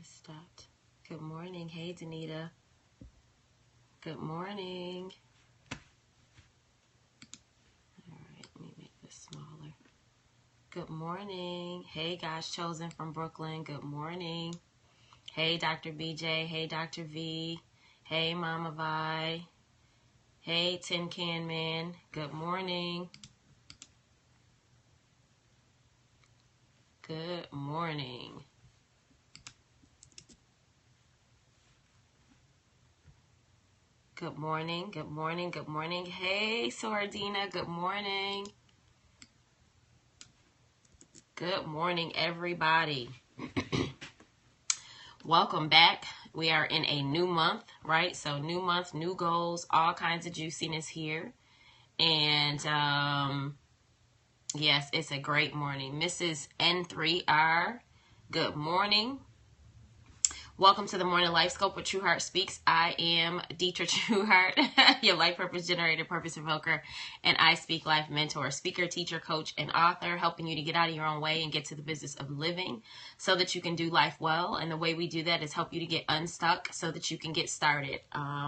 This stopped. Good morning. Hey, Danita. Good morning. All right, let me make this smaller. Good morning. Hey, God's Chosen from Brooklyn. Good morning. Hey, Dr. BJ. Hey, Dr. V. Hey, Mama Vi. Hey, Tin Can Man. Good morning. Good morning. Good morning. Good morning. Good morning. Hey, Sordina. Good morning. Good morning, everybody. Welcome back. We are in a new month, right? So new month, new goals, all kinds of juiciness here. And yes, it's a great morning. Mrs. N3R, good morning. Welcome to the Morning Life Scope with True Heart Speaks. I am Deetra Trueheart, your life purpose generator, purpose revoker, and I Speak Life mentor, speaker, teacher, coach, and author, helping you to get out of your own way and get to the business of living so that you can do life well. And the way we do that is help you to get unstuck so that you can get started.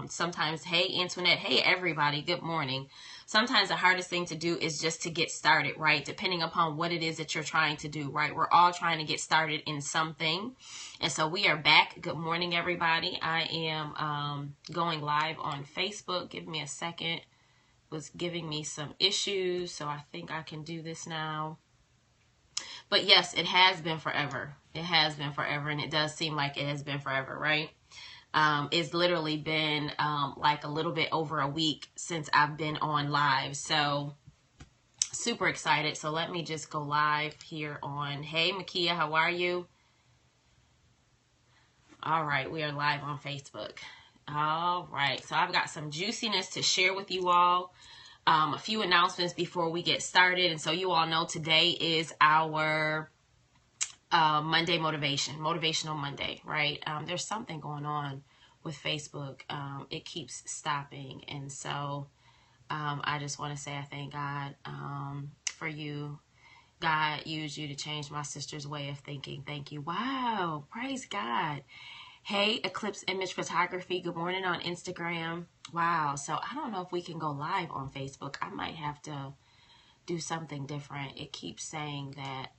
Sometimes, hey, Antoinette, hey, everybody, good morning. Sometimes the hardest thing to do is just to get started, right? Depending upon what it is that you're trying to do, right? We're all trying to get started in something. And so we are back. Good morning, everybody. I am going live on Facebook. Give me a second. It was giving me some issues, so I think I can do this now. But yes, it has been forever. It has been forever, and it does seem like it has been forever, right? It's literally been like a little bit over a week since I've been on live. So super excited. So let me just go live here on, hey, Makia, how are you? All right, we are live on Facebook. All right, so I've got some juiciness to share with you all. A few announcements before we get started. And so you all know today is our Monday motivational Monday, right? There's something going on with Facebook. It keeps stopping. And so I just want to say I thank God for you. God used you to change my sister's way of thinking. Thank you. Wow. Praise God. Hey, Eclipse Image Photography. Good morning on Instagram. Wow. So I don't know if we can go live on Facebook. I might have to do something different. It keeps saying that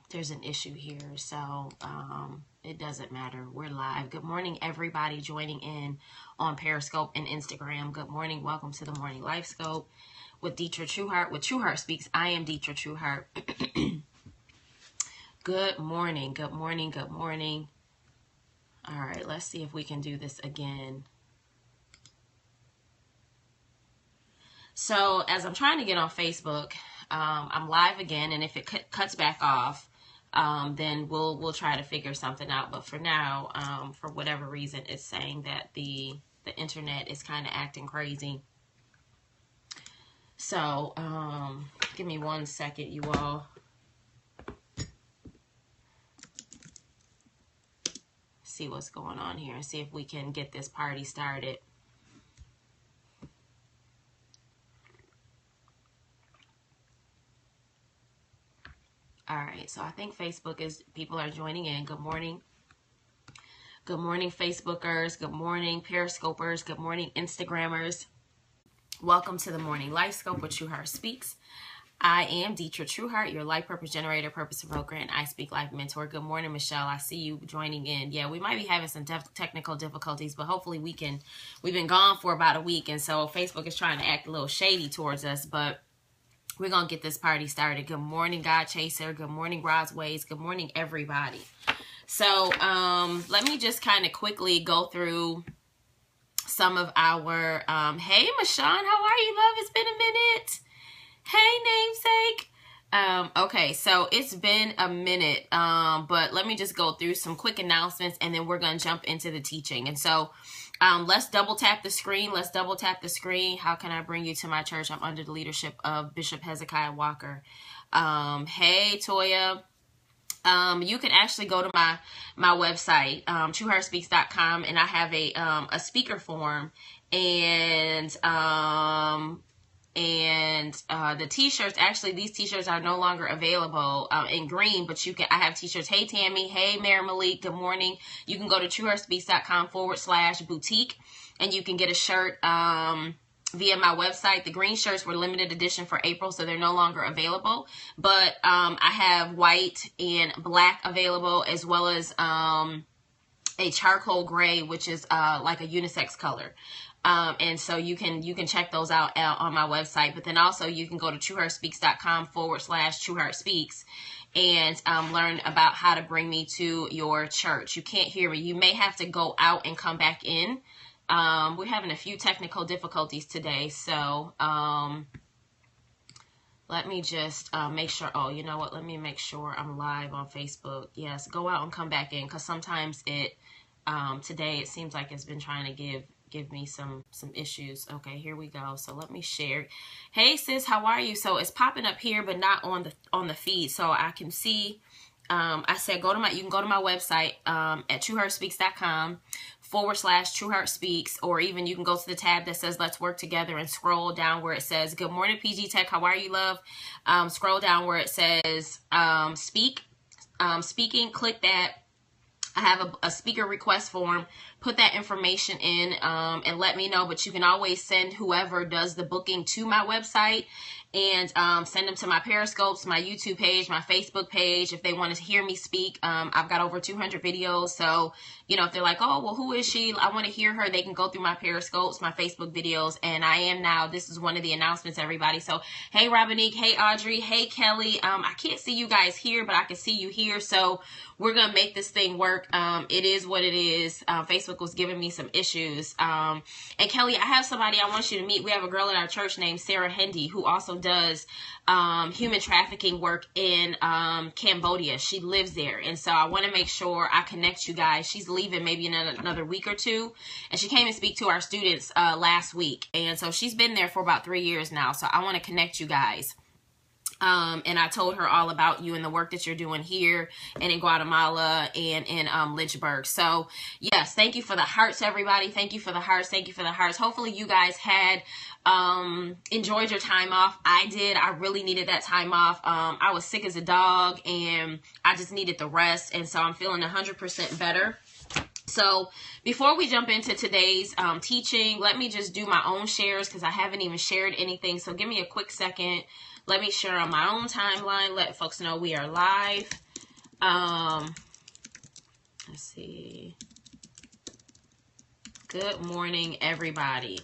there's an issue here. So it doesn't matter. We're live. Good morning, everybody joining in on Periscope and Instagram. Good morning. Welcome to the Morning Life Scope with Deetra Trueheart. With True Heart Speaks, I am Deetra Trueheart. Good morning. Good morning. Good morning. All right, let's see if we can do this again. So as I'm trying to get on Facebook, I'm live again, and if it cuts back off, then we'll try to figure something out. But for now, for whatever reason, it's saying that the internet is kind of acting crazy. So give me 1 second, you all. See what's going on here and see if we can get this party started. All right, so I think Facebook is, people are joining in. Good morning. Good morning, Facebookers. Good morning, Periscopers. Good morning, Instagrammers. Welcome to the Morning Life Scope with True Heart Speaks. I am Deetra Trueheart, your life purpose generator, purpose broker, and I Speak Life mentor. Good morning, Michelle. I see you joining in. Yeah, we might be having some technical difficulties, but hopefully we can. We've been gone for about a week, and so Facebook is trying to act a little shady towards us, but we're going to get this party started. Good morning, God Chaser. Good morning, Rod's Ways. Good morning, everybody. So let me just kind of quickly go through some of our, hey, Michonne, how are you, love? It's been a minute. Hey, namesake. Okay, so it's been a minute, but let me just go through some quick announcements, and then we're going to jump into the teaching. And so let's double tap the screen. Let's double tap the screen. How can I bring you to my church? I'm under the leadership of Bishop Hezekiah Walker. Hey, Toya. You can actually go to my website, trueheartspeaks.com, and I have a speaker form, and And the t-shirts, actually these t-shirts are no longer available in green, but I have t-shirts. Hey Tammy, hey Mary Malik, good morning. You can go to trueheartspeaks.com/boutique and you can get a shirt via my website. The green shirts were limited edition for April, so they're no longer available, but I have white and black available, as well as a charcoal gray, which is like a unisex color. And so you can check those out on my website. But then also you can go to trueheartspeaks.com/trueheartspeaks and learn about how to bring me to your church. You can't hear me. You may have to go out and come back in. We're having a few technical difficulties today. So let me just make sure. Oh, you know what? Let me make sure I'm live on Facebook. Yes, go out and come back in, because sometimes today it seems like it's been trying to give me some issues. Okay, here we go. So let me share. Hey sis, how are you? So it's popping up here, but not on the feed, so I can see. I said you can go to my website at trueheartspeaks.com/trueheartspeaks, or even you can go to the tab that says Let's Work Together and scroll down where it says Good Morning PG Tech, how are you, love? Scroll down where it says speaking, click that. I have a speaker request form. Put that information in and let me know. But you can always send whoever does the booking to my website, and send them to my Periscopes, my YouTube page, my Facebook page. If they want to hear me speak, I've got over 200 videos. So, you know, if they're like, oh, well, who is she? I want to hear her. They can go through my Periscopes, my Facebook videos. And I am now, this is one of the announcements, everybody. So, hey, Robinique. Hey, Audrey. Hey, Kelly. I can't see you guys here, but I can see you here. So we're going to make this thing work. It is what it is. Facebook was giving me some issues. And Kelly, I have somebody I want you to meet. We have a girl in our church named Sarah Hendy, who also does human trafficking work in Cambodia. She lives there, and so I want to make sure I connect you guys. She's leaving maybe in another week or two, and she came and speak to our students last week, and so she's been there for about 3 years now. So I want to connect you guys. And I told her all about you and the work that you're doing here and in Guatemala and in Lynchburg. So yes, thank you for the hearts, everybody. Thank you for the hearts. Thank you for the hearts. Hopefully you guys had enjoyed your time off. I did. I really needed that time off. I was sick as a dog and I just needed the rest. And so I'm feeling 100% better. So before we jump into today's teaching, let me just do my own shares, because I haven't even shared anything. So give me a quick second. Let me share on my own timeline. Let folks know we are live. Let's see. Good morning, everybody.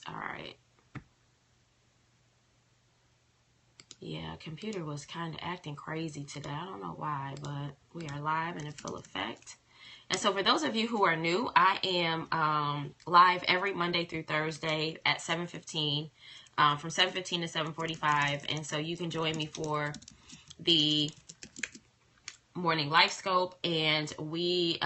All right. Yeah, computer was kind of acting crazy today. I don't know why, but we are live and in full effect. And so for those of you who are new, I am live every Monday through Thursday at 7:15, from 7:15 to 7:45. And so you can join me for the morning life scope. And we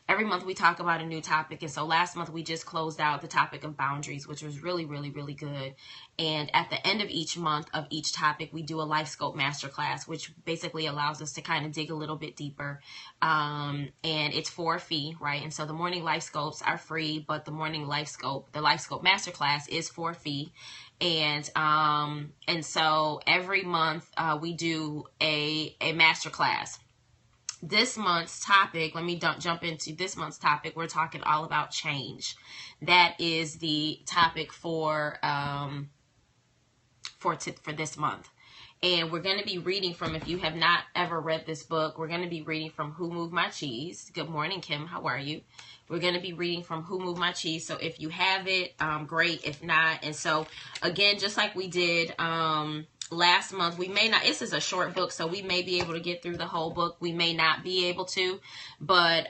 every month we talk about a new topic. And so last month we just closed out the topic of boundaries, which was really, really, really good. And at the end of each month of each topic, we do a life scope masterclass, which basically allows us to kind of dig a little bit deeper. And it's for a fee, right? And so the morning life scopes are free, but the morning life scope, the life scope masterclass is for a fee. And so every month we do a masterclass. This month's topic, let me jump into this month's topic. We're talking all about change. That is the topic for this month. And we're going to be reading from, if you have not ever read this book, we're going to be reading from Who Moved My Cheese. Good morning, Kim. How are you? We're going to be reading from Who Moved My Cheese. So if you have it, great. If not, and so again, just like we did last month, we may not, this is a short book, so we may be able to get through the whole book. We may not be able to, but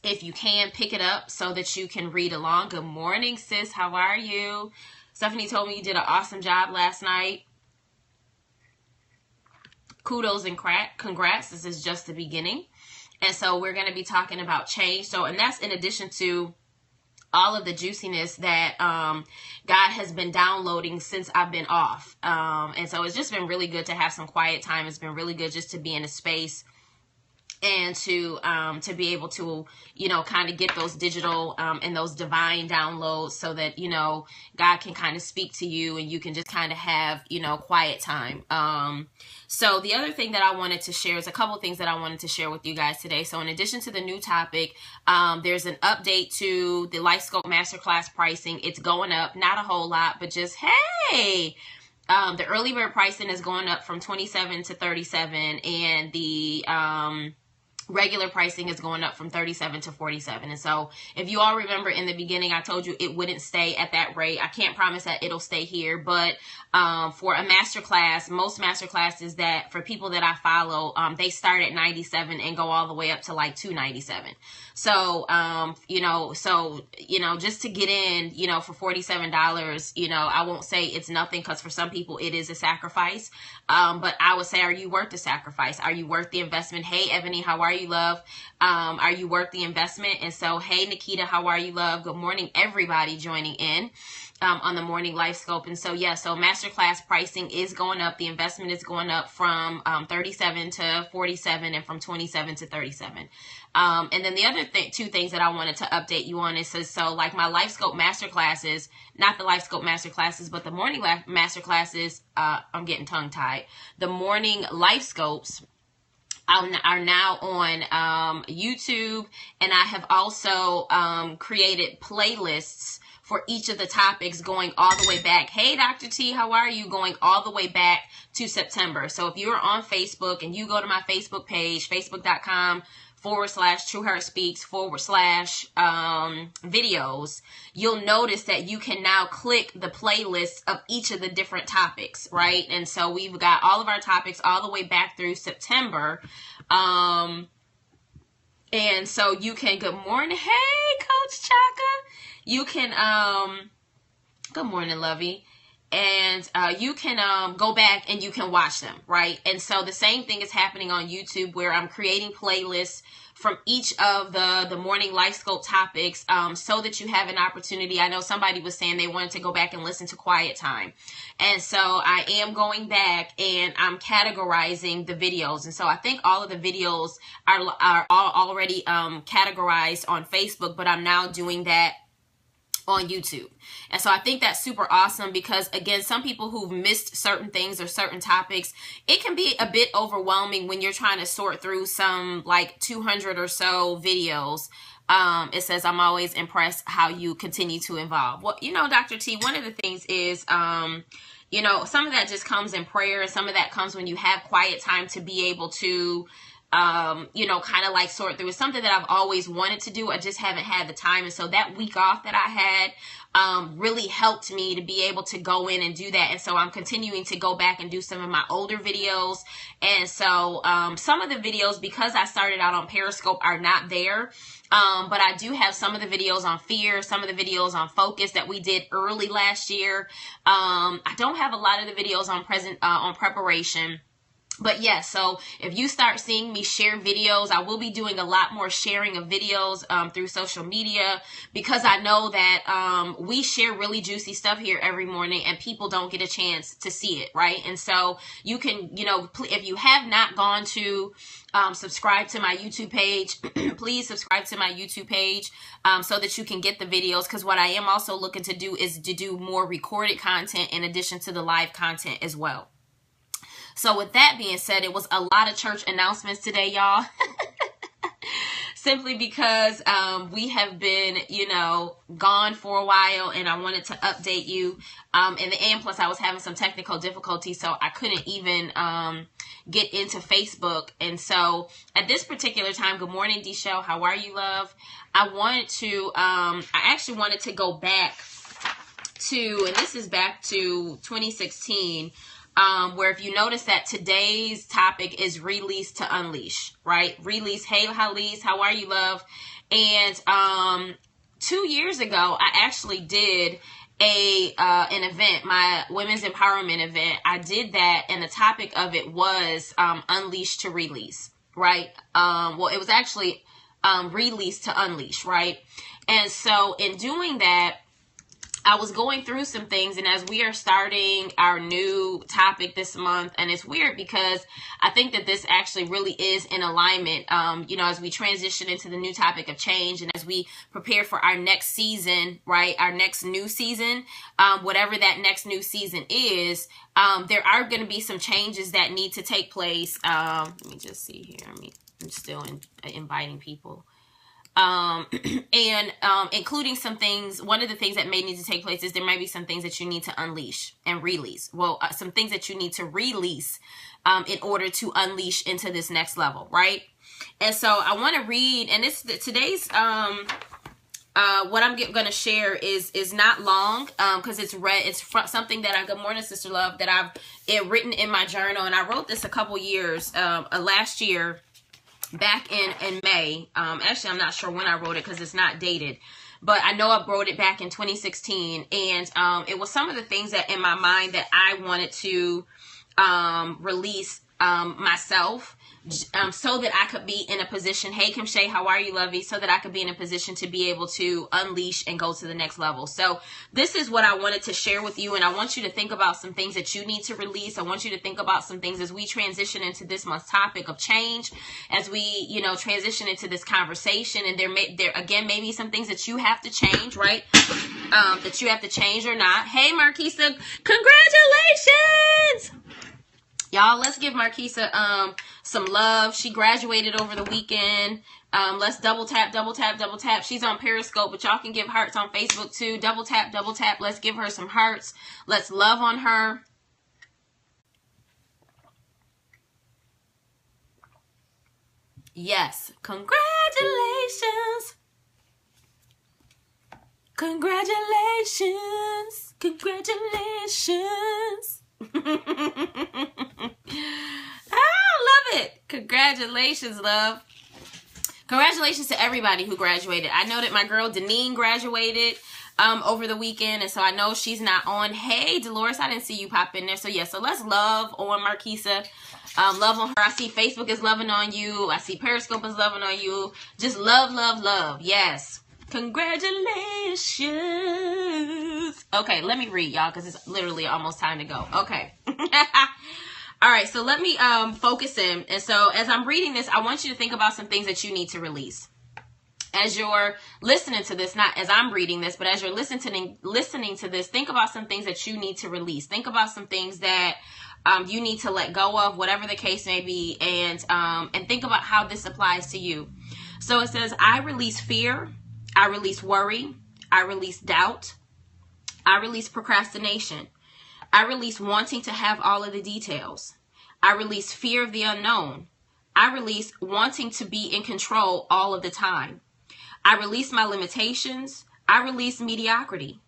if you can, pick it up so that you can read along. Good morning, sis. How are you? Stephanie told me you did an awesome job last night. Kudos and congrats. This is just the beginning. And so we're going to be talking about change. So, and that's in addition to all of the juiciness that God has been downloading since I've been off. And so it's just been really good to have some quiet time. It's been really good just to be in a space and to be able to, you know, kind of get those digital and those divine downloads so that, you know, God can kind of speak to you and you can just kind of have, you know, quiet time. So the other thing that I wanted to share is a couple of things that I wanted to share with you guys today. So in addition to the new topic, there's an update to the LifeScope Masterclass pricing. It's going up, not a whole lot, but just, hey, the early bird pricing is going up from $27 to $37, and the regular pricing is going up from $37 to $47. And so if you all remember in the beginning, I told you it wouldn't stay at that rate. I can't promise that it'll stay here, but for a masterclass, most masterclasses that for people that I follow, they start at $97 and go all the way up to like $297. So, just to get in, you know, for $47, you know, I won't say it's nothing, because for some people it is a sacrifice. But I would say, are you worth the sacrifice? Are you worth the investment? Hey, Ebony, how are you, love? Are you worth the investment? And so, hey, Nikita, how are you, love? Good morning, everybody joining in on the morning life scope. And so, yeah, so masterclass pricing is going up. The investment is going up from 37 to 47 and from 27 to 37. And then the other two things that I wanted to update you on is, so like my LifeScope masterclasses, not the LifeScope masterclasses, but the morning masterclasses, I'm getting tongue tied. The morning LifeScopes are now on YouTube, and I have also created playlists for each of the topics going all the way back. Hey, Dr. T, how are you? Going all the way back to September. So if you're on Facebook and you go to my Facebook page, facebook.com/TrueHeartSpeaks/videos, you'll notice that you can now click the playlist of each of the different topics, right? And so we've got all of our topics all the way back through September. And so you can, good morning. Hey, Coach Chaka. You can, good morning, Lovey. And you can go back and you can watch them, right? And so the same thing is happening on YouTube, where I'm creating playlists from each of the morning LifeScope topics, so that you have an opportunity. I know somebody was saying they wanted to go back and listen to Quiet Time. And so I am going back and I'm categorizing the videos. And so I think all of the videos are all already categorized on Facebook, but I'm now doing that on YouTube. And so I think that's super awesome, because again, some people who've missed certain things or certain topics, it can be a bit overwhelming when you're trying to sort through some like 200 or so videos. It says, I'm always impressed how you continue to evolve. Well, you know, Dr. T, one of the things is, you know, some of that just comes in prayer, and some of that comes when you have quiet time to be able to you know, kind of like sort through. It's something that I've always wanted to do. I just haven't had the time. And so that week off that I had really helped me to be able to go in and do that. And so I'm continuing to go back and do some of my older videos. And so some of the videos, because I started out on Periscope, are not there. But I do have some of the videos on fear, some of the videos on focus that we did early last year. I don't have a lot of the videos on preparation. But yes, so if you start seeing me share videos, I will be doing a lot more sharing of videos through social media, because I know that we share really juicy stuff here every morning and people don't get a chance to see it, right? And so you can, you know, if you have not gone to subscribe to my YouTube page, please subscribe to my YouTube page so that you can get the videos, because what I am also looking to do is to do more recorded content in addition to the live content as well. So with that being said, it was a lot of church announcements today, y'all. Simply because we have been, you know, gone for a while, and I wanted to update you. And plus I was having some technical difficulties, so I couldn't even get into Facebook. And so at this particular time, good morning, D-Shell. How are you, love? I actually wanted to go back to, and this is back to 2016, where if you notice that today's topic is release to unleash, right? Release. Hey, Halise, how are you, love? And 2 years ago, I actually did an event, my women's empowerment event. I did that, and the topic of it was unleash to release, right? Well, it was actually release to unleash, right? And so in doing that, I was going through some things, and as we are starting our new topic this month, and it's weird because I think that this actually really is in alignment, as we transition into the new topic of change, and as we prepare for our next season, right, our next new season, whatever that next new season is, there are going to be some changes that need to take place. Let me just see here. I'm still inviting people. Including some things. One of the things that may need to take place is there might be some things that you need to unleash and release. Well, some things that you need to release in order to unleash into this next level, right? And so I want to read, and today's what I'm going to share is not long because it's something that good morning, Sister Love, that I've written in my journal, and I wrote this a couple years last year. Back in May. Actually, I'm not sure when I wrote it because it's not dated, but I know I wrote it back in 2016, and it was some of the things that in my mind that I wanted to release myself, so that I could be in a position. Hey, Kim Shay, how are you, lovey? So that I could be in a position to be able to unleash and go to the next level. So this is what I wanted to share with you, and I want you to think about some things that you need to release. I want you to think about some things as we transition into this month's topic of change, as we, transition into this conversation. And there again, maybe some things that you have to change, right? That you have to change or not. Hey, Marquisa, congratulations! Y'all, let's give Marquisa some love. She graduated over the weekend. Let's double tap. She's on Periscope, but y'all can give hearts on Facebook too. Double tap. Let's give her some hearts. Let's love on her. Yes. Congratulations. I love it. Congratulations, love. Congratulations to everybody who graduated. I know that my girl Deneen graduated over the weekend, and so I know she's not on. Hey, Dolores, I didn't see you pop in there. So yeah, so let's love on Marquisa. Love on her. I see Facebook is loving on you. I see Periscope is loving on you. Just love. Yes. Congratulations. Okay, let me read, y'all, because it's literally almost time to go. Okay. All right, so let me focus in. And so as I'm reading this, I want you to think about some things that you need to release. As you're listening to this, not as I'm reading this, but as you're listening to this, think about some things that you need to release. Think about some things that you need to let go of, whatever the case may be, and think about how this applies to you. So it says, I release fear. I release worry. I release doubt. I release procrastination. I release wanting to have all of the details. I release fear of the unknown. I release wanting to be in control all of the time. I release my limitations. I release mediocrity.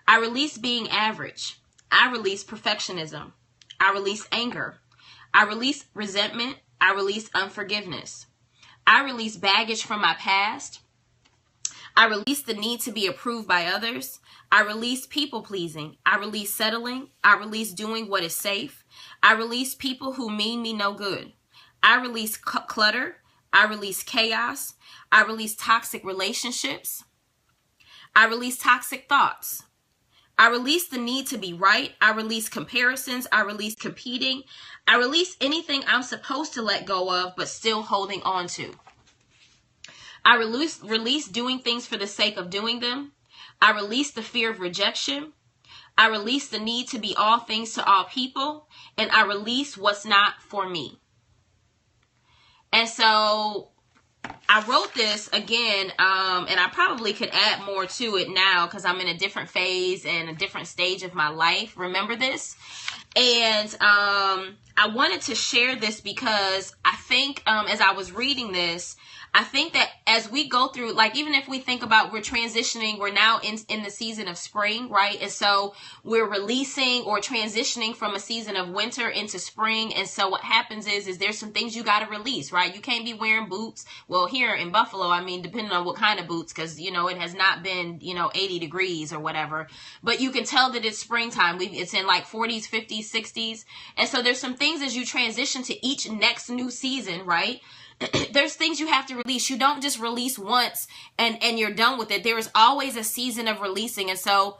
I release being average. I release perfectionism. I release anger. I release resentment. I release unforgiveness. I release baggage from my past. I release the need to be approved by others. I release people pleasing. I release settling. I release doing what is safe. I release people who mean me no good. I release clutter. I release chaos. I release toxic relationships. I release toxic thoughts. I release the need to be right. I release comparisons. I release competing. I release anything I'm supposed to let go of but still holding on to. I release doing things for the sake of doing them. I release the fear of rejection. I release the need to be all things to all people. And I release what's not for me. And so I wrote this again, and I probably could add more to it now because I'm in a different phase and a different stage of my life. Remember this? And I wanted to share this because I think as I was reading this, I think that as we go through, like, even if we think about we're transitioning, we're now in the season of spring, right? And so we're releasing or transitioning from a season of winter into spring. And so what happens is there's some things you got to release, right? You can't be wearing boots. Well, here in Buffalo, I mean, depending on what kind of boots, because, it has not been, 80 degrees or whatever. But you can tell that it's springtime. It's in like 40s, 50s, 60s. And so there's some things as you transition to each next new season, right? There's things you have to release. You don't just release once and you're done with it. There is always a season of releasing. And so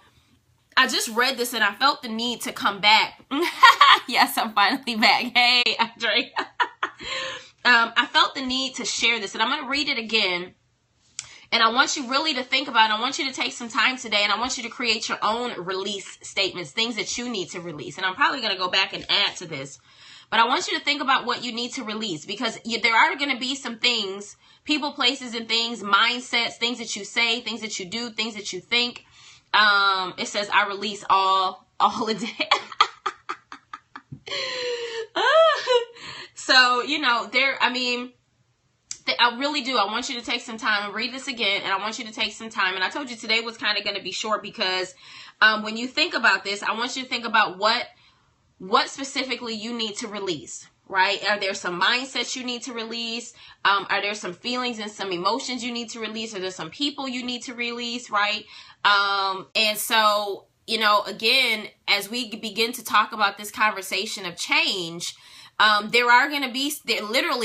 I just read this and I felt the need to come back. Yes, I'm finally back. Hey, Andre. I felt the need to share this, and I'm going to read it again. And I want you really to think about it. I want you to take some time today, and I want you to create your own release statements, things that you need to release. And I'm probably going to go back and add to this. But I want you to think about what you need to release, because there are going to be some things, people, places, and things, mindsets, things that you say, things that you do, things that you think. It says, I release all of it. So, I really do. I want you to take some time and read this again, and I want you to take some time. And I told you today was kind of going to be short because when you think about this, I want you to think about what specifically you need to release, right? Are there some mindsets you need to release? Are there some feelings and some emotions you need to release? Are there some people you need to release, right? And so, again, as we begin to talk about this conversation of change, there are going to be,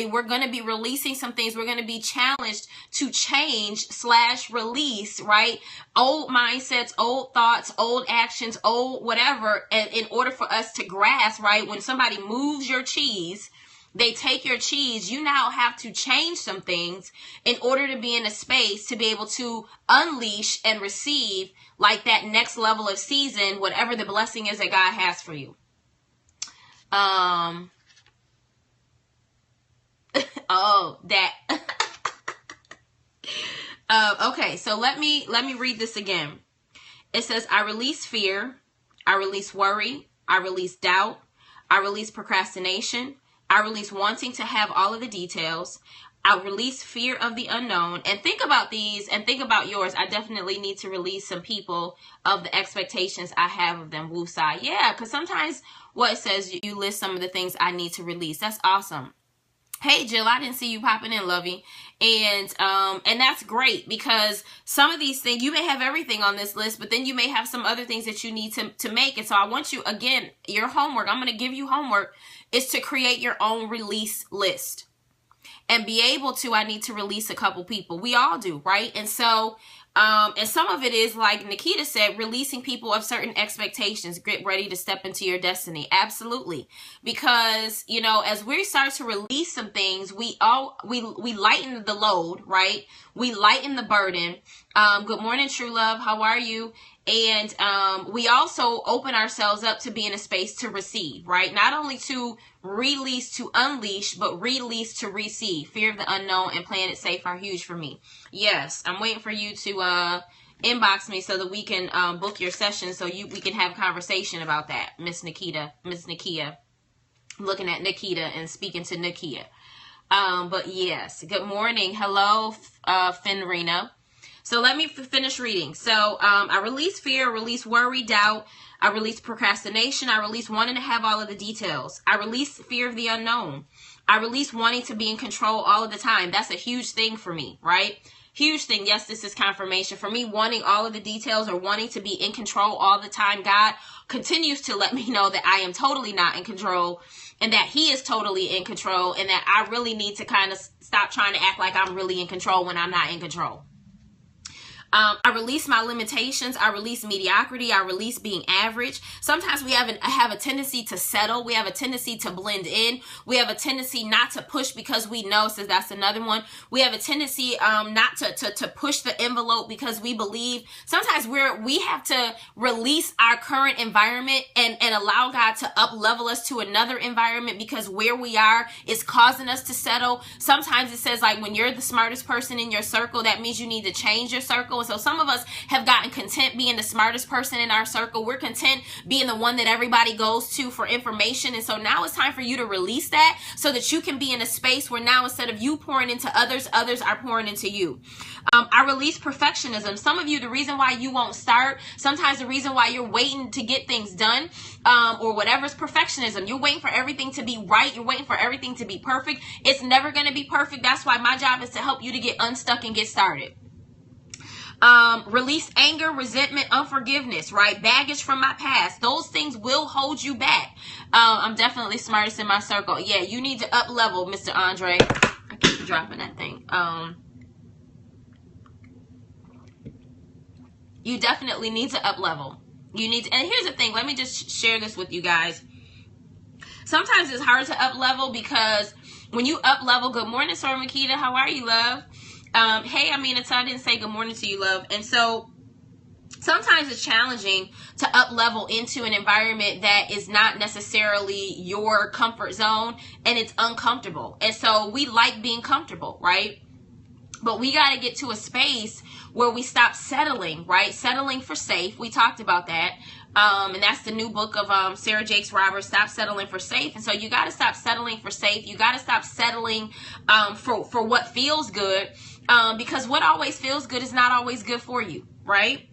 we're going to be releasing some things. We're going to be challenged to change/release, right? Old mindsets, old thoughts, old actions, old whatever. And in order for us to grasp, right? When somebody moves your cheese, they take your cheese, you now have to change some things in order to be in a space to be able to unleash and receive like that next level of season, whatever the blessing is that God has for you. Okay, so let me read this again. It says, I release fear, I release worry, I release doubt, I release procrastination, I release wanting to have all of the details, I release fear of the unknown. And think about these and think about yours. I definitely need to release some people of the expectations I have of them. Woosah. Yeah, because sometimes what it says, you list some of the things I need to release. That's awesome. Hey, Jill, I didn't see you popping in, lovey. And that's great, because some of these things, you may have everything on this list, but then you may have some other things that you need to make. And so I want you, again, your homework, I'm going to give you homework, is to create your own release list and be able to, I need to release a couple people. We all do, right? And so, and some of it is, like Nikita said, releasing people of certain expectations. Get ready to step into your destiny. Absolutely. Because, as we start to release some things, we lighten the load, right? We lighten the burden. Good morning, true love. How are you? And we also open ourselves up to be in a space to receive, right? Not only to release to unleash, but release to receive. Fear of the unknown and playing it safe are huge for me. Yes, I'm waiting for you to inbox me so that we can book your session, so we can have a conversation about that, Miss Nakia. Looking at Nikita and speaking to Nakia. But yes, good morning. Hello, Finrina. So let me finish reading. So I release fear, release worry, doubt. I release procrastination. I release wanting to have all of the details. I release fear of the unknown. I release wanting to be in control all of the time. That's a huge thing for me, right? Huge thing. Yes, this is confirmation. For me, wanting all of the details or wanting to be in control all the time, God continues to let me know that I am totally not in control, and that He is totally in control, and that I really need to kind of stop trying to act like I'm really in control when I'm not in control. I release my limitations. I release mediocrity. I release being average. Sometimes we have a tendency to settle. We have a tendency to blend in. We have a tendency not to push because we know, so that's another one. We have a tendency not to push the envelope because we believe. Sometimes we have to release our current environment and allow God to up level us to another environment, because where we are is causing us to settle. Sometimes it says, like, when you're the smartest person in your circle, that means you need to change your circle. So some of us have gotten content being the smartest person in our circle. We're content being the one that everybody goes to for information. And so now it's time for you to release that, so that you can be in a space where now, instead of you pouring into others, others are pouring into you. I release perfectionism. Some of you, the reason why you won't start, sometimes the reason why you're waiting to get things done, or whatever, is perfectionism. You're waiting for everything to be right. You're waiting for everything to be perfect. It's never going to be perfect. That's why my job is to help you to get unstuck and get started. Release anger, resentment, unforgiveness, right? Baggage from my past. Those things will hold you back. I'm definitely smartest in my circle. Yeah, you need to up level, Mr. Andre. I keep dropping that thing. You definitely need to up level. You need to, and here's the thing, let me just share this with you guys. Sometimes it's hard to up level because when you up level, good morning, Sir Makita, how are you, love? Hey, Aminata, I didn't say good morning to you, love. And so sometimes it's challenging to up level into an environment that is not necessarily your comfort zone, and it's uncomfortable. And so we like being comfortable, right? But we got to get to a space where we stop settling, right? Settling for safe. We talked about that. And that's the new book of Sarah Jakes Roberts, Stop Settling for Safe. And so you got to stop settling for safe. You got to stop settling for what feels good, because what always feels good is not always good for you, right?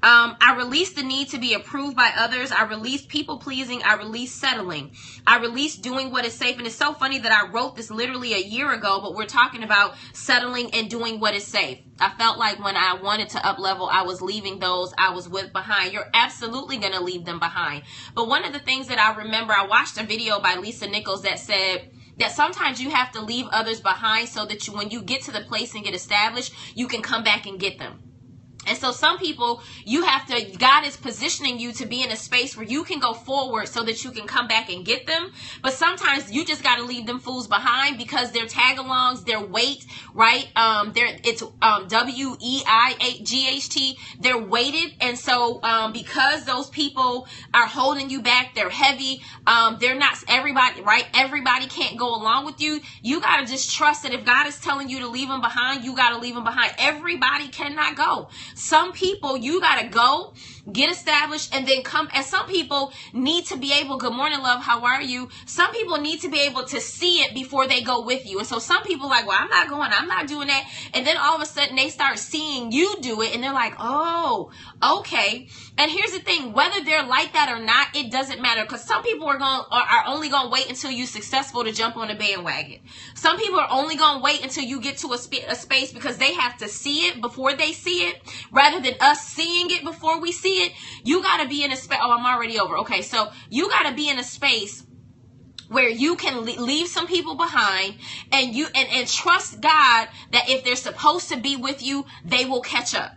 I release the need to be approved by others. I release people pleasing. I release settling. I release doing what is safe. And it's so funny that I wrote this literally a year ago, but we're talking about settling and doing what is safe. I felt like when I wanted to up level, I was leaving those I was with behind. You're absolutely going to leave them behind. But one of the things that I remember, I watched a video by Lisa Nichols that said that sometimes you have to leave others behind so that when you get to the place and get established, you can come back and get them. And so some people, God is positioning you to be in a space where you can go forward so that you can come back and get them. But sometimes you just got to leave them fools behind because they're tag-alongs, they're weight, right? It's WEIGHT. They're weighted. And so because those people are holding you back, they're heavy, they're not everybody, right? Everybody can't go along with you. You got to just trust that if God is telling you to leave them behind, you got to leave them behind. Everybody cannot go. Some people, you got to go, get established, and then come. And some people need to be able, good morning, love, how are you? Some people need to be able to see it before they go with you. And so some people like, well, I'm not going, I'm not doing that. And then all of a sudden they start seeing you do it and they're like, oh, okay. And here's the thing, whether they're like that or not, it doesn't matter, because some people are only going to wait until you're successful to jump on a bandwagon. Some people are only going to wait until you get to a space because they have to see it before they see it, rather than us seeing it before we see it. You got to be in a space. Oh, I'm already over. Okay, so you got to be in a space where you can leave some people behind, and you and trust God that if they're supposed to be with you, they will catch up.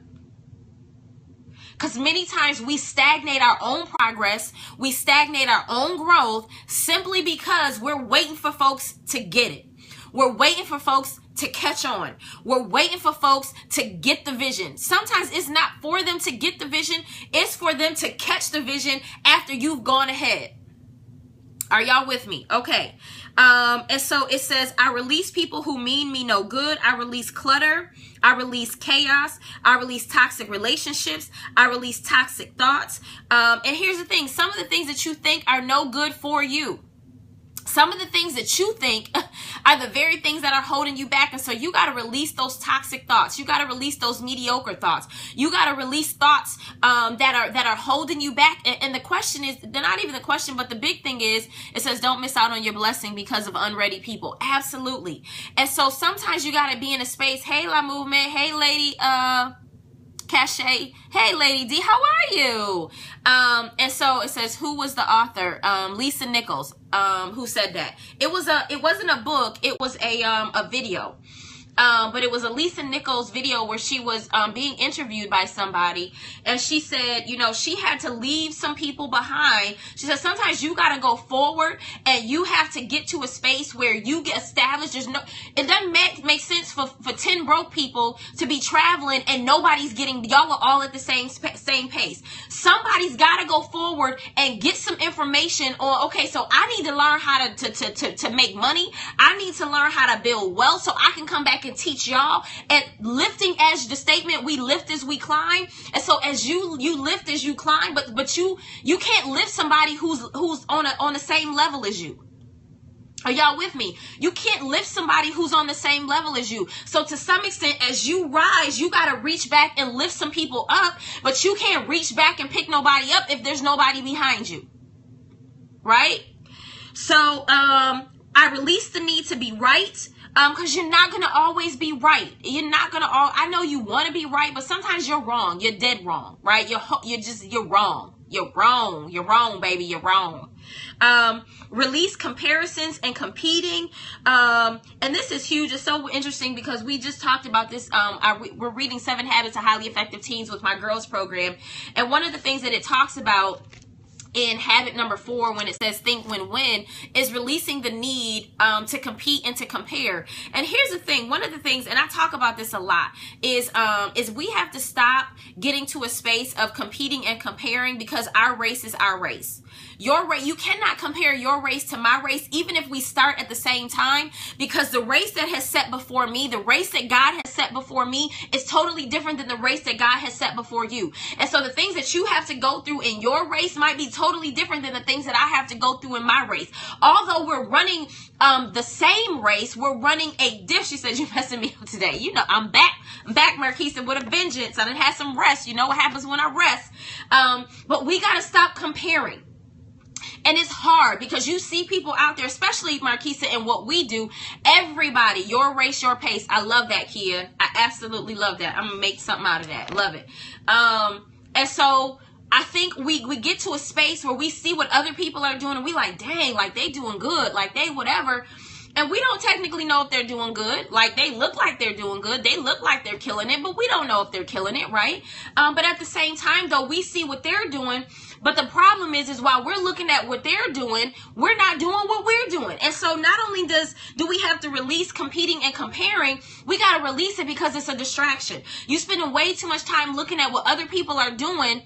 Because many times we stagnate our own progress, we stagnate our own growth simply because we're waiting for folks to get it. We're waiting for folks to catch on. We're waiting for folks to get the vision. Sometimes it's not for them to get the vision, it's for them to catch the vision after you've gone ahead. Are y'all with me? Okay. And so it says, I release people who mean me no good. I release clutter. I release chaos. I release toxic relationships. I release toxic thoughts. And here's the thing. Some of the things that you think are no good for you, some of the things that you think are the very things that are holding you back. And so you got to release those toxic thoughts. You got to release those mediocre thoughts. You got to release thoughts that are holding you back. And the question is, they're not even the question, but the big thing is, it says, don't miss out on your blessing because of unready people. Absolutely. And so sometimes you got to be in a space. Hey, La Movement. Hey, Lady Cachet. Hey, Lady D, how are you? And so it says, who was the author? Lisa Nichols, who said that. It wasn't a book, it was a video. But it was a Lisa Nichols video where she was being interviewed by somebody, and she said, you know, she had to leave some people behind. She said sometimes you got to go forward, and you have to get to a space where you get established. It doesn't make sense for 10 broke people to be traveling and nobody's getting, y'all are all at the same pace. Somebody's got to go forward and get some information on, okay, so I need to learn how to make money. I need to learn how to build wealth so I can come back and teach y'all. And lifting, as the statement, we lift as we climb. And so as you lift as you climb, but you can't lift somebody who's on the same level as you. Are y'all with me? You can't lift somebody who's on the same level as you. So to some extent, as you rise, you got to reach back and lift some people up, but you can't reach back and pick nobody up if there's nobody behind you. Right? So I release the need to be right. Because you're not going to always be right. You're not going to I know you want to be right, but sometimes you're wrong. You're dead wrong, right? You're wrong. You're wrong. You're wrong, baby. You're wrong. Release comparisons and competing. And this is huge. It's so interesting because we just talked about this. We're reading 7 Habits of Highly Effective Teens with my girls program. And one of the things that it talks about in habit number 4, when it says think win-win, is releasing the need to compete and to compare. And here's the thing, one of the things, and I talk about this a lot, is we have to stop getting to a space of competing and comparing, because our race is our race. Your race, you cannot compare your race to my race, even if we start at the same time, because the race that has set before me, the race that God has set before me, is totally different than the race that God has set before you. And so the things that you have to go through in your race might be totally different than the things that I have to go through in my race. Although we're running the same race, we're running a She said, you're messing me up today. You know, I'm back, Marquisa, with a vengeance. I done had some rest. You know what happens when I rest. But we got to stop comparing. And it's hard because you see people out there, especially Marquisa, and what we do. Everybody, your race, your pace. I love that, Kia. I absolutely love that. I'm going to make something out of that. Love it. And so I think we get to a space where we see what other people are doing and we like, dang, like they doing good, like they whatever. And we don't technically know if they're doing good. Like, they look like they're doing good. They look like they're killing it, but we don't know if they're killing it, right? But at the same time, though, we see what they're doing. But the problem is while we're looking at what they're doing, we're not doing what we're doing. And so not only do we have to release competing and comparing, we got to release it because it's a distraction. You spending way too much time looking at what other people are doing.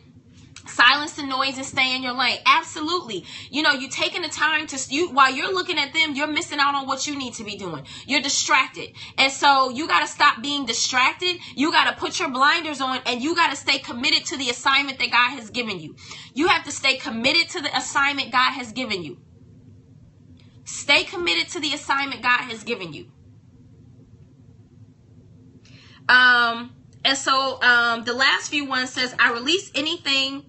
Silence the noise and stay in your lane. Absolutely. You know, you're taking the time while you're looking at them, you're missing out on what you need to be doing. You're distracted. And so you got to stop being distracted. You got to put your blinders on and you got to stay committed to the assignment that God has given you. You have to stay committed to the assignment God has given you. Stay committed to the assignment God has given you. And so the last few ones says, I release anything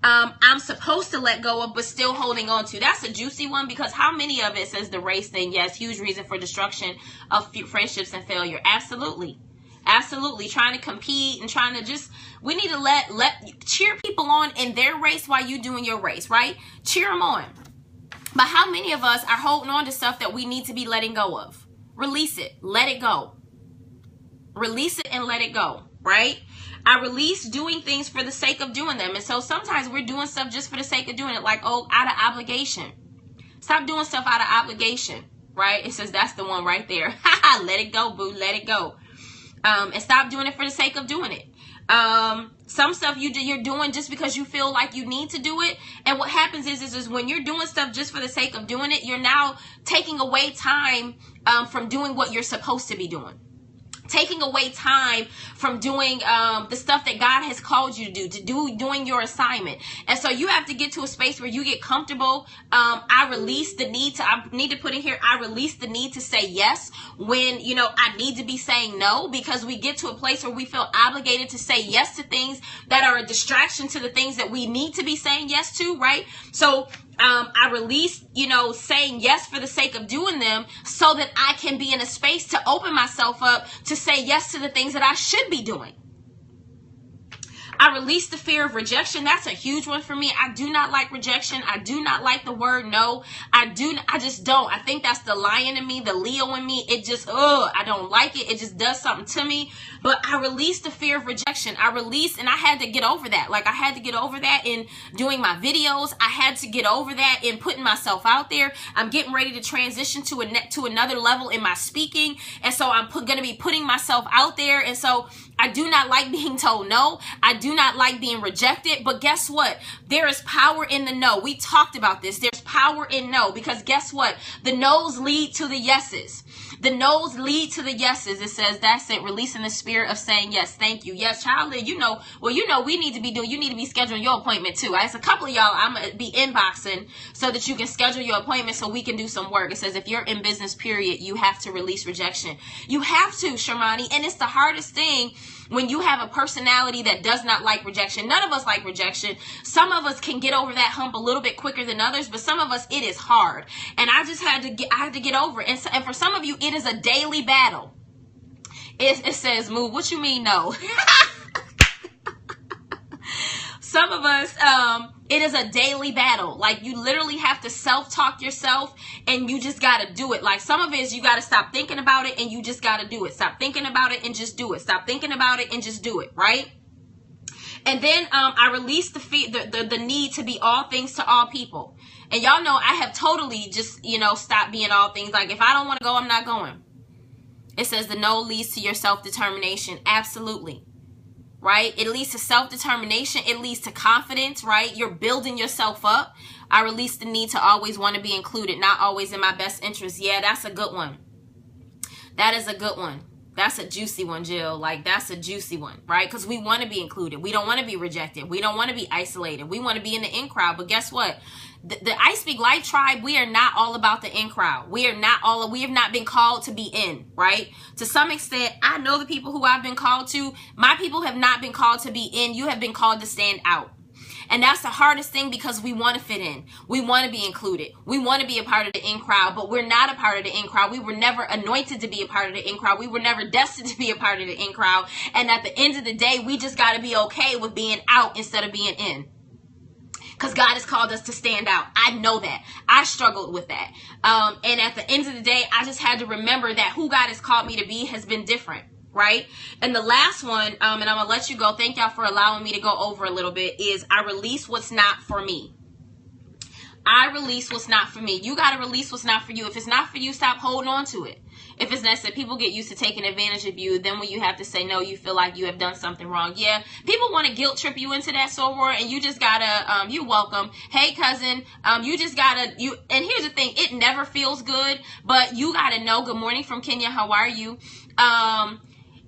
I'm supposed to let go of, but still holding on to. That's a juicy one, because how many of it says the race thing? Yes, huge reason for destruction of friendships and failure. Absolutely. Absolutely. Trying to compete and trying to we need to cheer people on in their race while you doing your race, right? Cheer them on. But how many of us are holding on to stuff that we need to be letting go of? Release it. Let it go. Release it and let it go. Right? I release doing things for the sake of doing them. And so sometimes we're doing stuff just for the sake of doing it, like, out of obligation. Stop doing stuff out of obligation, right? It says that's the one right there. Let it go, boo. Let it go. And stop doing it for the sake of doing it. Some stuff you're doing just because you feel like you need to do it. And what happens is when you're doing stuff just for the sake of doing it, you're now taking away time from doing what you're supposed to be doing. Taking away time from doing the stuff that God has called you to do, doing your assignment. And so you have to get to a space where you get comfortable. I need to put in here, I release the need to say yes when, I need to be saying no, because we get to a place where we feel obligated to say yes to things that are a distraction to the things that we need to be saying yes to, right? So I release, saying yes for the sake of doing them so that I can be in a space to open myself up to say yes to the things that I should be doing. I release the fear of rejection. That's a huge one for me. I do not like rejection. I do not like the word no. I just don't. I think that's the lion in me, the Leo in me. It just, I don't like it. It just does something to me. But I release the fear of rejection. And I had to get over that. Like, I had to get over that in doing my videos. I had to get over that in putting myself out there. I'm getting ready to transition to another level in my speaking. And so I'm going to be putting myself out there. And so I do not like being told no. I do not like being rejected. But guess what? There is power in the no. We talked about this. There's power in no, because guess what? The no's lead to the yeses. The no's lead to the yeses. It says, that's it. Releasing the spirit of saying yes. Thank you. Yes, child. We need to be doing, you need to be scheduling your appointment too. It's a couple of y'all I'm going to be inboxing so that you can schedule your appointment so we can do some work. It says, if you're in business, period, you have to release rejection. You have to, Sharmani. And it's the hardest thing when you have a personality that does not like rejection. None of us like rejection. Some of us can get over that hump a little bit quicker than others, but some of us, it is hard. And I have to get over it. And for some of you, it is a daily battle. It says, move. What you mean, no? Some of us, It is a daily battle. Like, you literally have to self-talk yourself, and you just got to do it. Like, some of it is you got to stop thinking about it, and you just got to do it. Stop thinking about it and just do it. Stop thinking about it and just do it, right? And then I released the need to be all things to all people. And y'all know I have totally just, stopped being all things. Like, if I don't want to go, I'm not going. It says the no leads to your self-determination. Absolutely. Right? It leads to self-determination. It leads to confidence, right? You're building yourself up. I release the need to always want to be included, not always in my best interest. Yeah, that's a good one. That is a good one. That's a juicy one, Jill. Like, that's a juicy one, right? Because we want to be included. We don't want to be rejected. We don't want to be isolated. We want to be in the in crowd. But guess what? The I Speak Life tribe, we are not all about the in crowd. We have not been called to be in, right? To some extent, I know the people who I've been called to. My people have not been called to be in. You have been called to stand out. And that's the hardest thing, because we want to fit in. We want to be included. We want to be a part of the in crowd, but we're not a part of the in crowd. We were never anointed to be a part of the in crowd. We were never destined to be a part of the in crowd. And at the end of the day, we just got to be okay with being out instead of being in. Because God has called us to stand out. I know that. I struggled with that. And at the end of the day, I just had to remember that who God has called me to be has been different. Right? And the last one, and I'm going to let you go. Thank y'all for allowing me to go over a little bit, is I release what's not for me. I release what's not for me. You got to release what's not for you. If it's not for you, stop holding on to it. If it's not that people get used to taking advantage of you, then when you have to say no, you feel like you have done something wrong. Yeah, people want to guilt trip you into that, soror, and you just gotta, you're welcome. Hey, cousin, you just gotta, and here's the thing, it never feels good, but you gotta know, good morning from Kenya, how are you?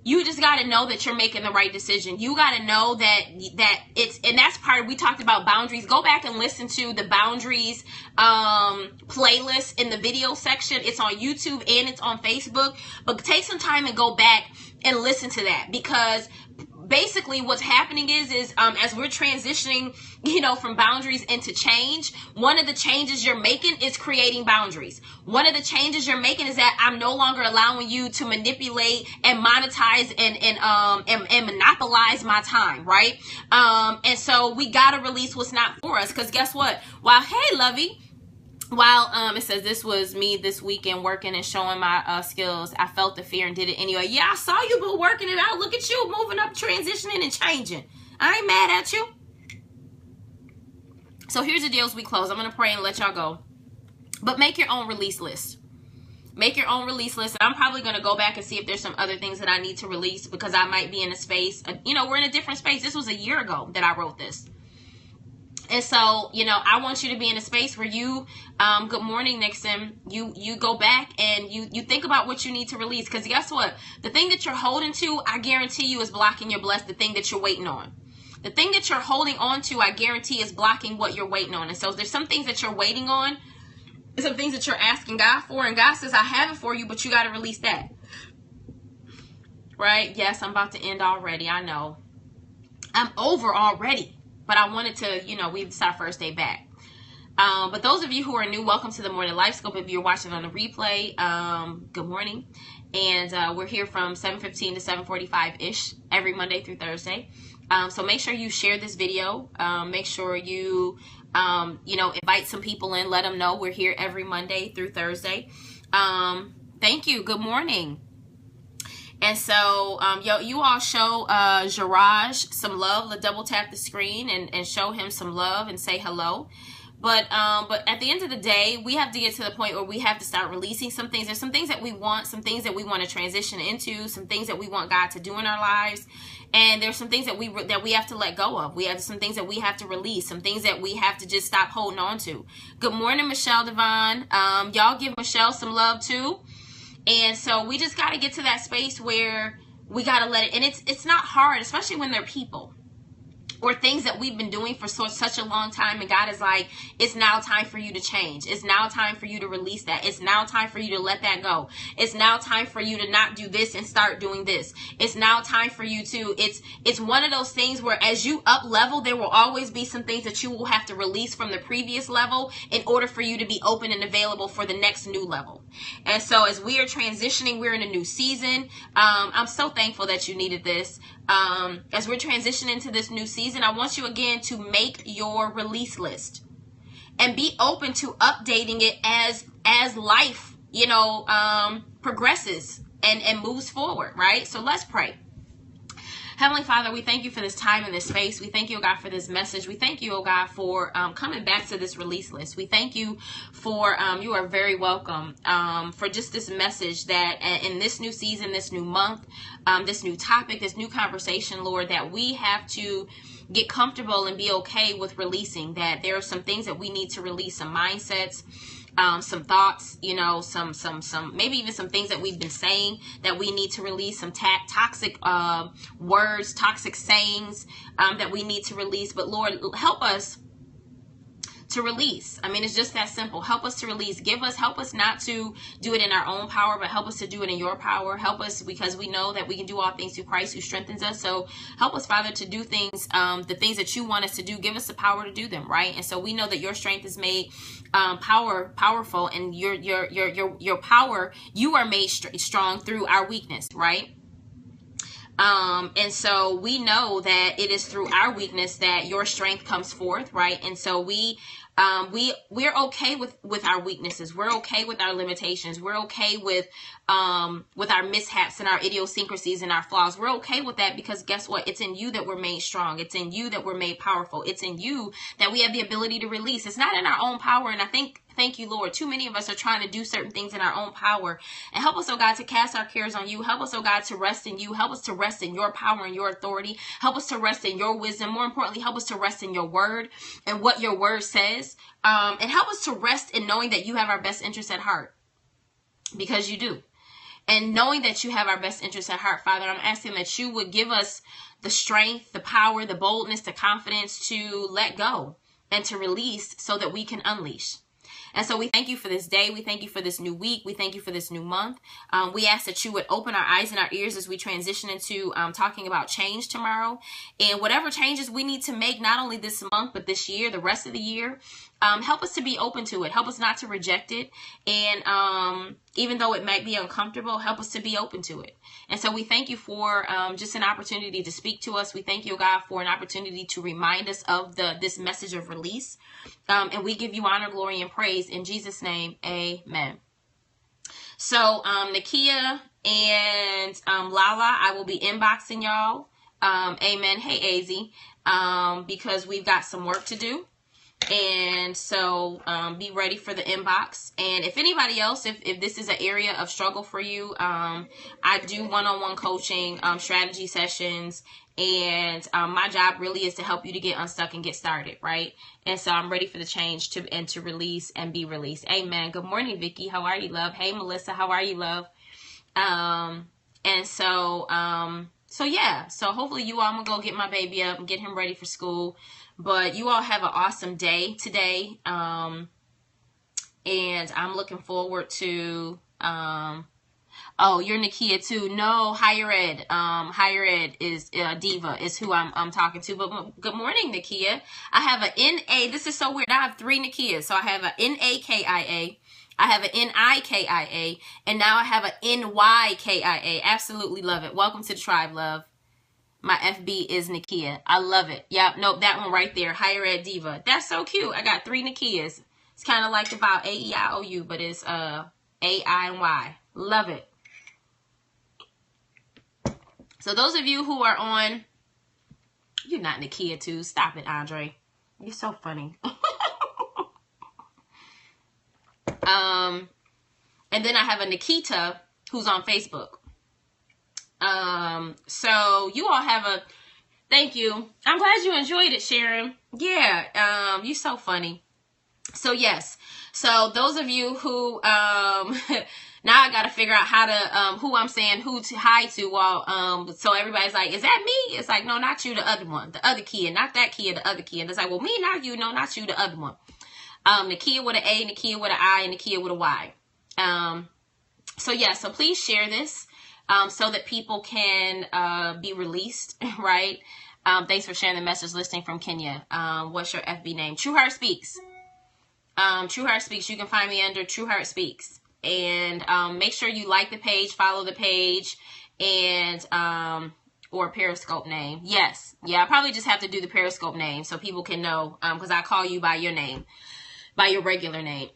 You just got to know that you're making the right decision. You got to know that it's, and that's part of, we talked about boundaries. Go back and listen to the boundaries playlist in the video section. It's on YouTube and it's on Facebook. But take some time and go back and listen to that, because basically what's happening is as we're transitioning, from boundaries into change, one of the changes you're making is creating boundaries. One of the changes you're making is that I'm no longer allowing you to manipulate and monetize and monopolize my time, right? And so we got to release what's not for us, because guess what? Hey, Lovey. While it says this was me this weekend working and showing my skills, I felt the fear and did it anyway. Yeah, I saw you, but working it out. Look at you moving up, transitioning and changing. I ain't mad at you. So here's the deal as we close. I'm going to pray and let y'all go. But make your own release list. Make your own release list. I'm probably going to go back and see if there's some other things that I need to release, because I might be in a space. We're in a different space. This was a year ago that I wrote this. And so, I want you to be in a space where you, good morning, Nixon, you go back and you think about what you need to release. Because guess what? The thing that you're holding to, I guarantee you, is blocking your blessing. The thing that you're waiting on. The thing that you're holding on to, I guarantee, is blocking what you're waiting on. And so there's some things that you're waiting on, some things that you're asking God for, and God says, I have it for you, but you got to release that. Right? Yes, I'm about to end already. I know. I'm over already. But I wanted to, it's our first day back. But those of you who are new, welcome to the Morning Life Scope. If you're watching on the replay, good morning. And we're here from 7:15 to 7:45-ish every Monday through Thursday. So make sure you share this video. Make sure you, invite some people in. Let them know we're here every Monday through Thursday. Thank you. Good morning. And so, you all show Jiraj some love. Let's double tap the screen and show him some love and say hello. But at the end of the day, we have to get to the point where we have to start releasing some things. There's some things that we want, some things that we want to transition into, some things that we want God to do in our lives. And there's some things that we have to let go of. We have some things that we have to release, some things that we have to just stop holding on to. Good morning, Michelle Devon. Y'all give Michelle some love too. And so we just got to get to that space where we got to let it. And it's not hard, especially when they're people or things that we've been doing for such a long time. And God is like, it's now time for you to change. It's now time for you to release that. It's now time for you to let that go. It's now time for you to not do this and start doing this. It's now time for you to, it's one of those things where as you up level, there will always be some things that you will have to release from the previous level in order for you to be open and available for the next new level. And so as we are transitioning, we're in a new season. I'm so thankful that you needed this. as we're transitioning to this new season, I want you again to make your release list and be open to updating it as life, progresses and moves forward, right? So let's pray. Heavenly Father, we thank you for this time and this space. We thank you, oh God, for this message. We thank you, oh God, for coming back to this release list. We thank you for, you are very welcome, for just this message that in this new season, this new month, this new topic, this new conversation, Lord, that we have to get comfortable and be okay with releasing, that there are some things that we need to release, some mindsets, some thoughts, some maybe even some things that we've been saying that we need to release, some toxic words, toxic sayings that we need to release. But Lord, help us to release. I mean, it's just that simple. Help us to release. Help us not to do it in our own power, but help us to do it in your power. Help us, because we know that we can do all things through Christ who strengthens us. So help us, Father, to do things, the things that you want us to do. Give us the power to do them, right? And so we know that your strength is made powerful, and your power, you are made strong through our weakness, right? And so we know that it is through our weakness that your strength comes forth, right? And so we're okay with our weaknesses. We're okay with our limitations. We're okay with our mishaps and our idiosyncrasies and our flaws. We're okay with that, because guess what? It's in you that we're made strong. It's in you that we're made powerful. It's in you that we have the ability to release. It's not in our own power. And I think, thank you, Lord, too many of us are trying to do certain things in our own power. And help us, oh God, to cast our cares on you. Help us, oh God, to rest in you. Help us to rest in your power and your authority. Help us to rest in your wisdom. More importantly, help us to rest in your word and what your word says. And help us to rest in knowing that you have our best interests at heart, because you do. And knowing that you have our best interests at heart, Father, I'm asking that you would give us the strength, the power, the boldness, the confidence to let go and to release so that we can unleash. And so we thank you for this day. We thank you for this new week. We thank you for this new month. We ask that you would open our eyes and our ears as we transition into talking about change tomorrow. And whatever changes we need to make, not only this month, but this year, the rest of the year, help us to be open to it. Help us not to reject it. And even though it might be uncomfortable, help us to be open to it. And so we thank you for just an opportunity to speak to us. We thank you, God, for an opportunity to remind us of this message of release. And we give you honor, glory, and praise in Jesus' name. Amen. So Nakia and Lala, I will be inboxing y'all. Amen. Hey, AZ, because we've got some work to do. And so be ready for the inbox. And if anybody else, if this is an area of struggle for you, I do one-on-one coaching, strategy sessions. And my job really is to help you to get unstuck and get started, right? And so I'm ready for the change to release and be released. Amen. Good morning, Vicky. How are you, love? Hey, Melissa. How are you, love? And so yeah. So hopefully you all, I'm going to go get my baby up and get him ready for school. But you all have an awesome day today. And I'm looking forward to, oh, you're Nakia too. No, higher ed. Higher ed is Diva is who I'm talking to. But good morning, Nakia. I have an NA. This is so weird. I have 3 Nakias. So I have an NAKIA. I have an NIKIA. And now I have an NYKIA. Absolutely love it. Welcome to the tribe, love. My FB is Nakia. I love it. Yep. Nope. That one right there. Higher Ed Diva. That's so cute. I got 3 Nakias. It's kind of like about AEIOU, but it's AIY. Love it. So those of you who are on, you're not Nakia too. Stop it, Andre. You're so funny. And then I have a Nikita who's on Facebook. So you all have a, thank you. I'm glad you enjoyed it, Sharon. Yeah. You're so funny. So yes. So those of you who, now I got to figure out how to, who I'm saying who to hi to while, so everybody's like, is that me? It's like, no, not you, the other one, the other Kia, not that Kia, the other Kia. And it's like, well, me, not you, no, not you, the other one. Nakia with an A, Nakia with an I, and Nakia with a Y. So yeah, so please share this. So that people can be released, right? Thanks for sharing the message listing from Kenya. What's your FB name? True Heart Speaks. True Heart Speaks. You can find me under True Heart Speaks. And make sure you like the page, follow the page, and or Periscope name. Yes. Yeah, I probably just have to do the Periscope name so people can know, because I call you by your name, by your regular name.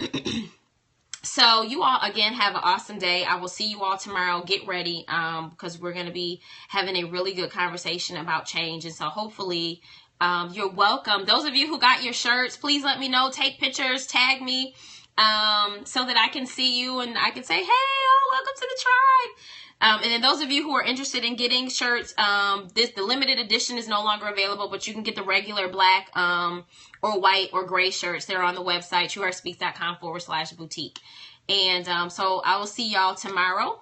So you all, again, have an awesome day. I will see you all tomorrow. Get ready, because we're going to be having a really good conversation about change. And so hopefully you're welcome. Those of you who got your shirts, please let me know. Take pictures, tag me, so that I can see you and I can say, hey, oh, welcome to the tribe. And then those of you who are interested in getting shirts, the limited edition is no longer available, but you can get the regular black or white or gray shirts. They're on the website, trueheartspeaks.com/boutique. And so I will see y'all tomorrow.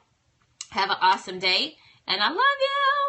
Have an awesome day, and I love you.